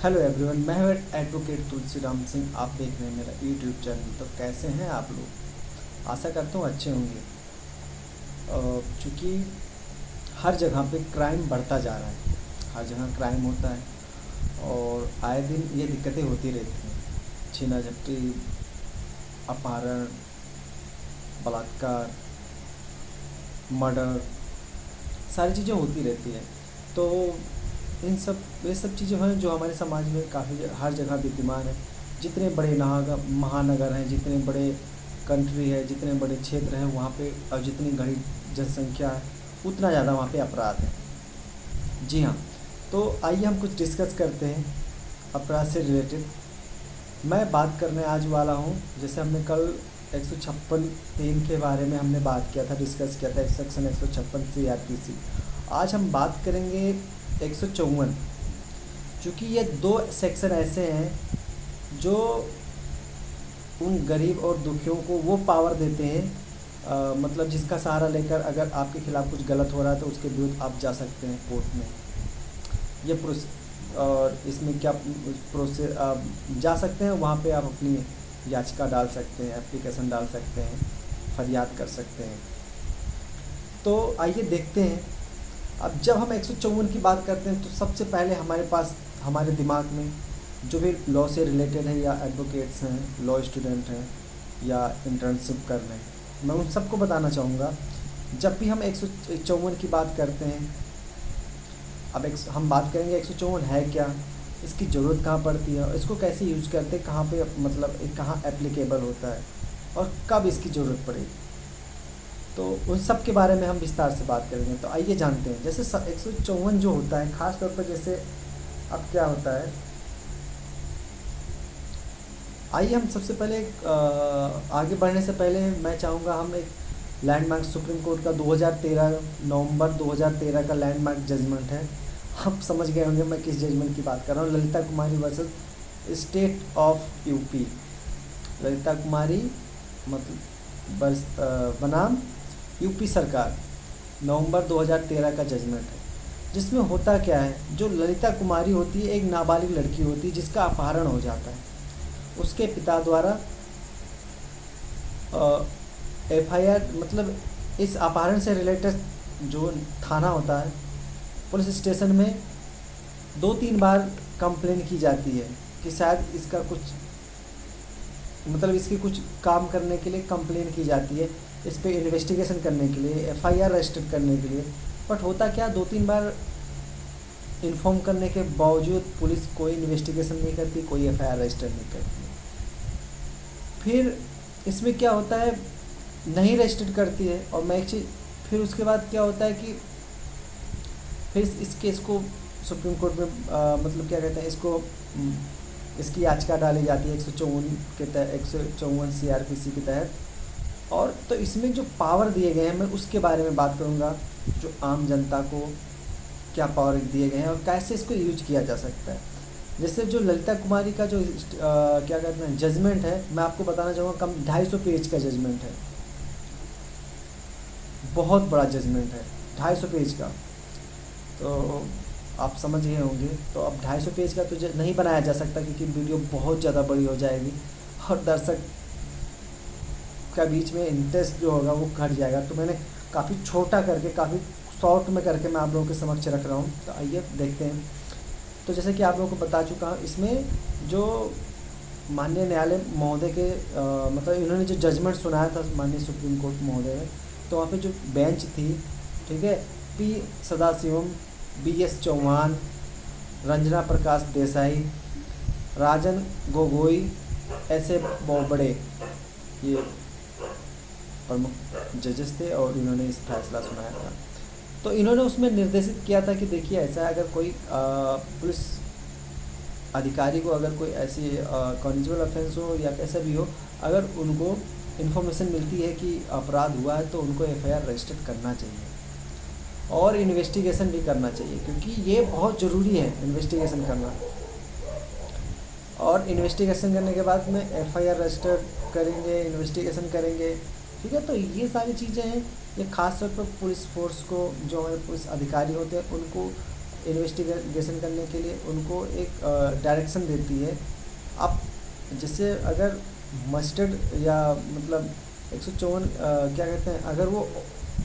Hello everyone, मैं हूँ advocate Tulsiram Singh. आप देख रहे हैं मेरा यूट्यूब चैनल। तो कैसे हैं आप लोग? आशा करता हूँ अच्छे होंगे। चूँकि हर जगह पे क्राइम बढ़ता जा रहा है, हर जगह क्राइम होता है और आए दिन ये दिक्कतें होती रहती हैं। छीना झपटी, अपहरण, बलात्कार, मर्डर, सारी चीज़ें होती रहती हैं। तो ये सब चीज़ें हैं जो हमारे समाज में काफ़ी हर जगह विद्यमान है। जितने बड़े महानगर हैं, जितने बड़े कंट्री है, जितने बड़े क्षेत्र हैं, वहाँ पे और जितनी घनी जनसंख्या है, उतना ज़्यादा वहाँ पे अपराध है। जी हाँ। तो आइए हम कुछ डिस्कस करते हैं अपराध से रिलेटेड। मैं बात करने आज वाला हूँ, जैसे हमने कल 156(3) के बारे में हमने बात किया था, डिस्कस किया था, सेक्शन 156 CRPC। आज हम बात करेंगे 154। चूँकि ये दो सेक्शन ऐसे हैं जो उन गरीब और दुखियों को वो पावर देते हैं, मतलब जिसका सहारा लेकर अगर आपके खिलाफ़ कुछ गलत हो रहा है तो उसके विरुद्ध आप जा सकते हैं कोर्ट में। ये प्रोस और इसमें क्या प्रोसेस, आप जा सकते हैं वहाँ पे, आप अपनी याचिका डाल सकते हैं, एप्लीकेशन डाल सकते हैं, फरियाद कर सकते हैं। तो आइए देखते हैं। अब जब हम 154 की बात करते हैं तो सबसे पहले हमारे पास, हमारे दिमाग में जो भी लॉ से रिलेटेड है, या एडवोकेट्स हैं, लॉ स्टूडेंट हैं, या इंटर्नशिप कर रहे हैं, मैं उन सबको बताना चाहूँगा, जब भी हम 154 की बात करते हैं, अब हम बात करेंगे 154 है क्या, इसकी ज़रूरत कहाँ पड़ती है, और इसको कैसे यूज़ करते हैं, कहाँ पे मतलब कहाँ एप्लीकेबल होता है और कब इसकी ज़रूरत पड़ेगी। तो उन सब के बारे में हम विस्तार से बात करेंगे। तो आइए जानते हैं। जैसे 154 जो होता है, ख़ास तौर पर जैसे अब क्या होता है, आइए हम सबसे पहले आगे बढ़ने से पहले मैं चाहूँगा हम एक लैंडमार्क, सुप्रीम कोर्ट का 2013 नवंबर 2013 का लैंडमार्क जजमेंट है। आप समझ गए होंगे मैं किस जजमेंट की बात कर रहा हूँ। Lalita Kumari versus state of UP. Lalita Kumari मतलब बनाम यूपी सरकार, नवंबर 2013 का जजमेंट है। जिसमें होता क्या है, जो ललिता कुमारी होती है एक नाबालिग लड़की होती है जिसका अपहरण हो जाता है। उसके पिता द्वारा FIR, मतलब इस अपहरण से रिलेटेड जो थाना होता है, पुलिस स्टेशन में 2-3 बार कंप्लेन की जाती है कि शायद इसका कुछ, मतलब इसके कुछ काम करने के लिए कंप्लेन की जाती है, इस पे इन्वेस्टिगेशन करने के लिए, FIR रजिस्टर करने के लिए। बट होता क्या, 2-3 बार इन्फॉर्म करने के बावजूद पुलिस कोई इन्वेस्टिगेशन नहीं करती, कोई FIR रजिस्टर नहीं करती। फिर इसमें क्या होता है, नहीं रजिस्टर करती है। और मैं एक चीज़, फिर उसके बाद क्या होता है कि फिर इस केस को सुप्रीम कोर्ट में मतलब क्या कहते हैं, इसकी याचिका डाली जाती है 154 के तहत, 154 CRPC के तहत। और तो इसमें जो पावर दिए गए हैं, मैं उसके बारे में बात करूँगा, जो आम जनता को क्या पावर दिए गए हैं और कैसे इसको यूज किया जा सकता है। जैसे जो ललिता कुमारी का जो क्या कहते हैं जजमेंट है, मैं आपको बताना चाहूँगा, कम 250 पेज का जजमेंट है। बहुत बड़ा जजमेंट है, 250 पेज का। तो आप समझ गए होंगे। तो अब 250 पेज का तो नहीं बनाया जा सकता, क्योंकि वीडियो बहुत ज़्यादा बड़ी हो जाएगी और दर्शक का बीच में इंटरेस्ट जो होगा वो घट जाएगा। तो मैंने काफ़ी छोटा करके, काफ़ी शॉर्ट में करके मैं आप लोगों के समक्ष रख रहा हूँ। तो आइए देखते हैं। तो जैसे कि आप लोगों को बता चुका हूँ, इसमें जो माननीय न्यायालय महोदय के मतलब इन्होंने जो जजमेंट सुनाया था माननीय सुप्रीम कोर्ट महोदय ने, तो वहाँ पे जो बेंच थी, ठीक है, P सदाशिवम, BS चौहान, रंजना प्रकाश देसाई, राजन गोगोई, ऐसे बोबड़े, ये प्रमुख जजेस थे और इन्होंने इस फैसला सुनाया था। तो इन्होंने उसमें निर्देशित किया था कि देखिए, ऐसा है, अगर कोई पुलिस अधिकारी को अगर कोई ऐसी कॉन्जुगल ऑफेंस हो या कैसा भी हो, अगर उनको इन्फॉर्मेशन मिलती है कि अपराध हुआ है, तो उनको FIR रजिस्टर करना चाहिए और इन्वेस्टिगेशन भी करना चाहिए, क्योंकि ये बहुत ज़रूरी है इन्वेस्टिगेशन करना। और इन्वेस्टिगेशन करने के बाद में FIR रजिस्टर करेंगे, इन्वेस्टिगेशन करेंगे, ठीक है। तो ये सारी चीज़ें हैं, ये खास तौर पर पुलिस फोर्स को, जो हमारे पुलिस अधिकारी होते हैं, उनको इन्वेस्टिगेशन करने के लिए उनको एक डायरेक्शन देती है। आप जैसे अगर मस्टर्ड या मतलब 154 क्या कहते हैं, अगर वो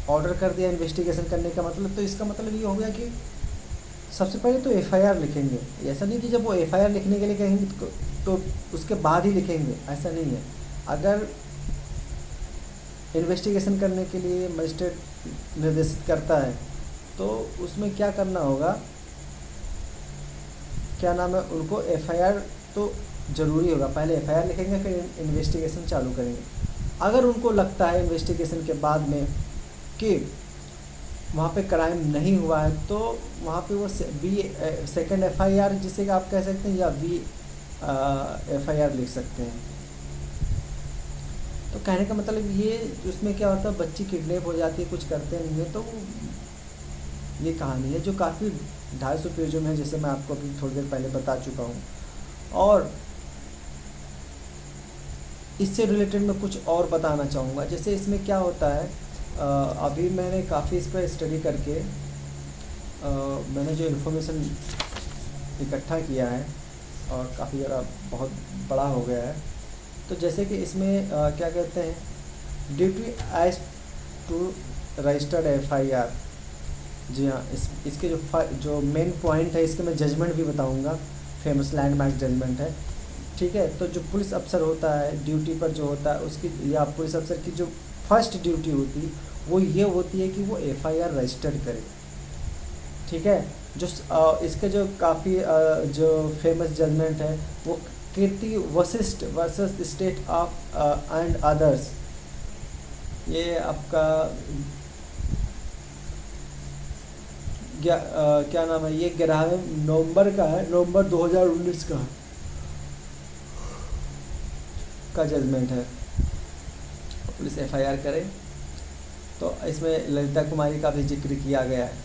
ऑर्डर कर दिया इन्वेस्टिगेशन करने का मतलब, तो इसका मतलब ये हो गया कि सबसे पहले तो एफआईआर लिखेंगे। ऐसा नहीं कि जब वो एफआईआर लिखने के लिए कहेंगे तो उसके बाद ही लिखेंगे, ऐसा नहीं है। अगर इन्वेस्टिगेशन करने के लिए मजिस्ट्रेट निर्देशित करता है तो उसमें क्या करना होगा, क्या नाम है, उनको एफआईआर तो ज़रूरी होगा। पहले एफआईआर लिखेंगे, फिर इन्वेस्टिगेशन चालू करेंगे। अगर उनको लगता है इन्वेस्टिगेशन के बाद में कि वहाँ पे क्राइम नहीं हुआ है, तो वहाँ पे वो सेकेंड एफआईआर जिसे आप कह सकते हैं, या वी एफआईआर लिख सकते हैं। तो कहने का मतलब ये, उसमें क्या होता है, बच्ची किडनैप हो जाती है, कुछ करते नहीं है। तो ये कहानी है जो काफ़ी 250 पेजों में है, जैसे मैं आपको अभी थोड़ी देर पहले बता चुका हूँ। और इससे रिलेटेड मैं कुछ और बताना चाहूँगा। जैसे इसमें क्या होता है, अभी मैंने काफ़ी इस पर स्टडी करके मैंने जो इन्फॉर्मेशन इकट्ठा किया है, और काफ़ी ज़्यादा बहुत बड़ा हो गया है। तो जैसे कि इसमें क्या कहते हैं, duty as to registered FIR. जी हाँ, इसके जो मेन पॉइंट है, इसके मैं जजमेंट भी बताऊंगा, फेमस लैंडमार्क जजमेंट है। ठीक है, तो जो पुलिस अफसर होता है ड्यूटी पर जो होता है उसकी, या पुलिस अफसर की जो फर्स्ट ड्यूटी होती वो ये होती है कि वो एफआईआर रजिस्टर्ड करे। ठीक है, जो इसके जो काफ़ी जो फेमस जजमेंट है वो Kirti Vashisht versus state of and others, ये आपका क्या नाम है, ये 11वें नवंबर का है, नवंबर 2019 का जजमेंट है। पुलिस एफआईआर करे, तो इसमें ललिता कुमारी का भी जिक्र किया गया है।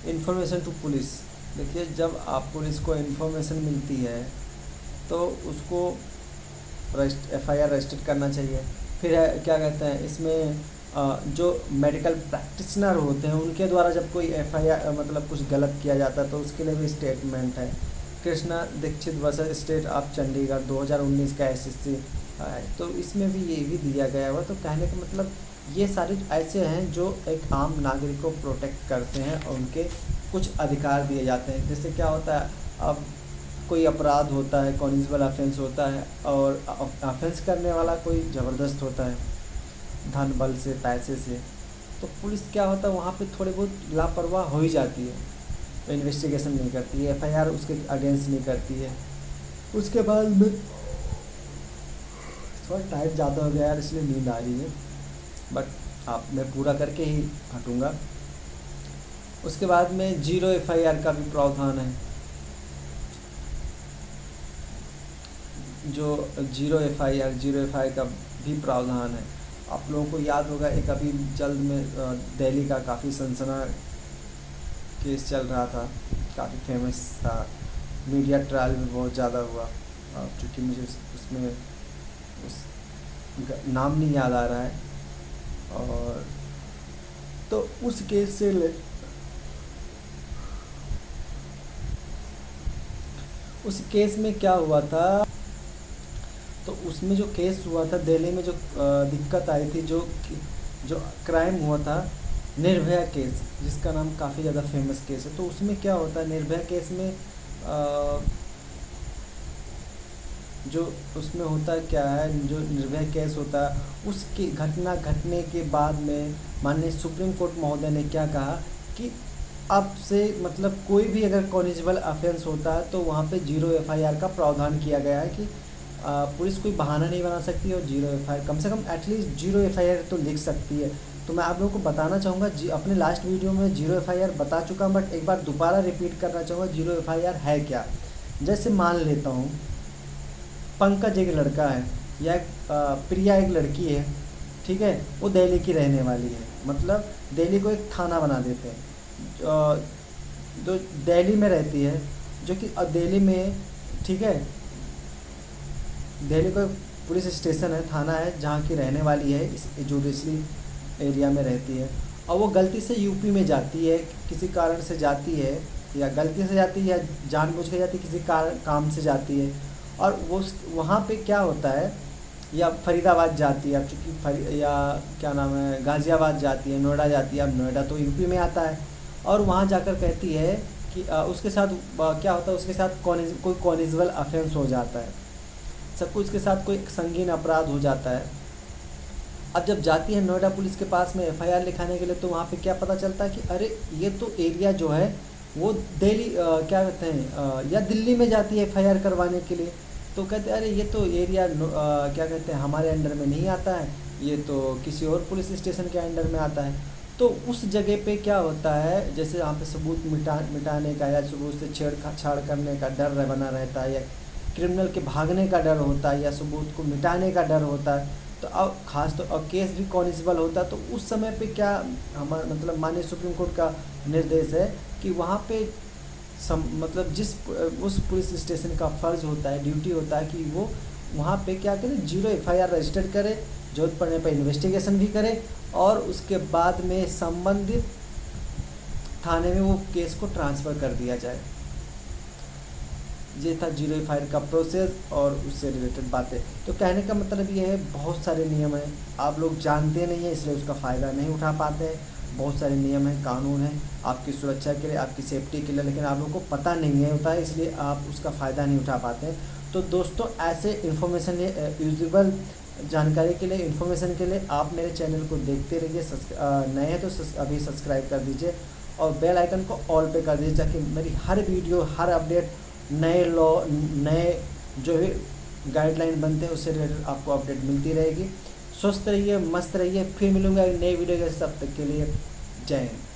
इन्फॉर्मेशन टू पुलिस, देखिए जब आप पुलिस को इन्फॉर्मेशन मिलती है तो उसको एफआईआर रजिस्टर करना चाहिए। फिर क्या कहते हैं, इसमें जो मेडिकल प्रैक्टिशनर होते हैं उनके द्वारा जब कोई एफआईआर मतलब कुछ गलत किया जाता है तो उसके लिए भी स्टेटमेंट है। Krishna Dixit versus state of Chandigarh 2019 का एसएससी है, तो इसमें भी ये भी दिया गया हुआ। तो कहने का मतलब ये सारे ऐसे हैं जो एक आम नागरिक को प्रोटेक्ट करते हैं और उनके कुछ अधिकार दिए जाते हैं। जैसे क्या होता है, अब कोई अपराध होता है, कॉन्जुगल ऑफेंस होता है, और ऑफेंस करने वाला कोई ज़बरदस्त होता है धन बल से, पैसे से, तो पुलिस क्या होता है वहाँ पे थोड़ी बहुत लापरवाह हो ही जाती है, तो इन्वेस्टिगेशन नहीं करती है, एफआईआर उसके अगेंस्ट नहीं करती है। उसके बाद में थोड़ा टाइम ज़्यादा हो गया यार, इसलिए नींद आ रही है, बट आप मैं पूरा करके ही हटूँगा। उसके बाद में 0 एफआईआर का भी प्रावधान है। जो 0 एफआईआर का भी प्रावधान है। आप लोगों को याद होगा, एक अभी जल्द में दिल्ली का काफ़ी सनसना केस चल रहा था, काफ़ी फेमस था, मीडिया ट्रायल भी बहुत ज़्यादा हुआ, क्योंकि मुझे उसमें उस नाम नहीं याद आ रहा है। और तो उस केस से उस केस में क्या हुआ था, तो उसमें जो केस हुआ था दिल्ली में, जो दिक्कत आई थी, जो क्राइम हुआ था निर्भया केस, जिसका नाम काफ़ी ज़्यादा फेमस केस है। तो उसमें क्या होता है, निर्भया केस में जो उसमें होता क्या है, जो निर्भया केस होता है उसकी घटना घटने के बाद में माननीय सुप्रीम कोर्ट महोदय ने क्या कहा कि अब से मतलब कोई भी अगर कॉन्जुगल ऑफेंस होता है तो वहाँ पे 0 एफआईआर का प्रावधान किया गया है कि पुलिस कोई बहाना नहीं बना सकती और 0 एफआईआर, कम से कम एटलीस्ट 0 एफआईआर तो लिख सकती है। तो मैं आप लोगों को बताना चाहूँगा, अपने लास्ट वीडियो में 0 एफआईआर बता चुका हूँ, बट एक बार दोबारा रिपीट करना चाहूँगा 0 एफआईआर है क्या। जैसे मान लेता हूँ पंकज एक लड़का है, या प्रिया एक लड़की है, ठीक है, वो दिल्ली की रहने वाली है, मतलब दिल्ली को एक थाना बना देते हैं, जो दिल्ली में रहती है, जो कि दिल्ली में, ठीक है, दिल्ली को पुलिस स्टेशन है, थाना है, जहाँ की रहने वाली है, इस जुडिशरी एरिया में रहती है। और वो गलती से यूपी में जाती है, किसी कारण से जाती है, या गलती से जाती है या जानबूझ के जाती है, किसी काम से जाती है, और वो वहाँ पे क्या होता है, या फरीदाबाद जाती है, अब चूँकि या क्या नाम है, गाज़ियाबाद जाती है, नोएडा जाती है, अब नोएडा तो यूपी में आता है, और वहाँ जाकर कहती है कि उसके साथ क्या होता है, उसके साथ कोई कॉनिजबल ऑफेंस हो जाता है, सब कुछ के साथ कोई संगीन अपराध हो जाता है। अब जब जाती है नोएडा पुलिस के पास में एफआईआर लिखाने के लिए, तो वहाँ पे क्या पता चलता है कि अरे ये तो एरिया जो है वो दिल्ली क्या कहते हैं या दिल्ली में जाती है एफआईआर करवाने के लिए। तो कहते हैं अरे ये तो एरिया क्या कहते हैं हमारे अंडर में नहीं आता है, ये तो किसी और पुलिस स्टेशन के अंडर में आता है। तो उस जगह पे क्या होता है, जैसे यहाँ पे सबूत मिटाने का या सबूत से छेड़छाड़ करने का डर बना रहता है, या क्रिमिनल के भागने का डर होता है, या सबूत को मिटाने का डर होता है, तो अब खास तो और केस भी कॉनिजेबल होता है। तो उस समय पे क्या हमारा मतलब माननीय सुप्रीम कोर्ट का निर्देश है कि वहाँ पे मतलब उस पुलिस स्टेशन का फ़र्ज़ होता है, ड्यूटी होता है कि वो वहाँ पे क्या करे, 0 एफआईआर रजिस्टर करे, जरूरत पड़ने पर इन्वेस्टिगेशन भी करे, और उसके बाद में संबंधित थाने में वो केस को ट्रांसफ़र कर दिया जाए। ये था 0 एफआईआर का प्रोसेस और उससे रिलेटेड बातें। तो कहने का मतलब ये है, बहुत सारे नियम हैं, आप लोग जानते नहीं हैं इसलिए उसका फ़ायदा नहीं उठा पाते हैं। बहुत सारे नियम हैं, कानून हैं आपकी सुरक्षा के लिए, आपकी सेफ्टी के लिए, लेकिन आप लोगों को पता नहीं है होता है, इसलिए आप उसका फ़ायदा नहीं उठा पाते हैं। तो दोस्तों, ऐसे इन्फॉर्मेशन यूजेबल जानकारी के लिए, इन्फॉर्मेशन के लिए आप मेरे चैनल को देखते रहिए। नए हैं तो अभी सब्सक्राइब कर दीजिए और बेल आइकन को ऑल पे कर दीजिए, ताकि मेरी हर वीडियो, हर अपडेट, नए लॉ, नए जो भी गाइडलाइन बनते हैं उससे रिलेटेड आपको अपडेट मिलती रहेगी। स्वस्थ रहिए, मस्त रहिए। फिर मिलूंगा एक नई वीडियो के साथ, तब तक के लिए जय हिंद।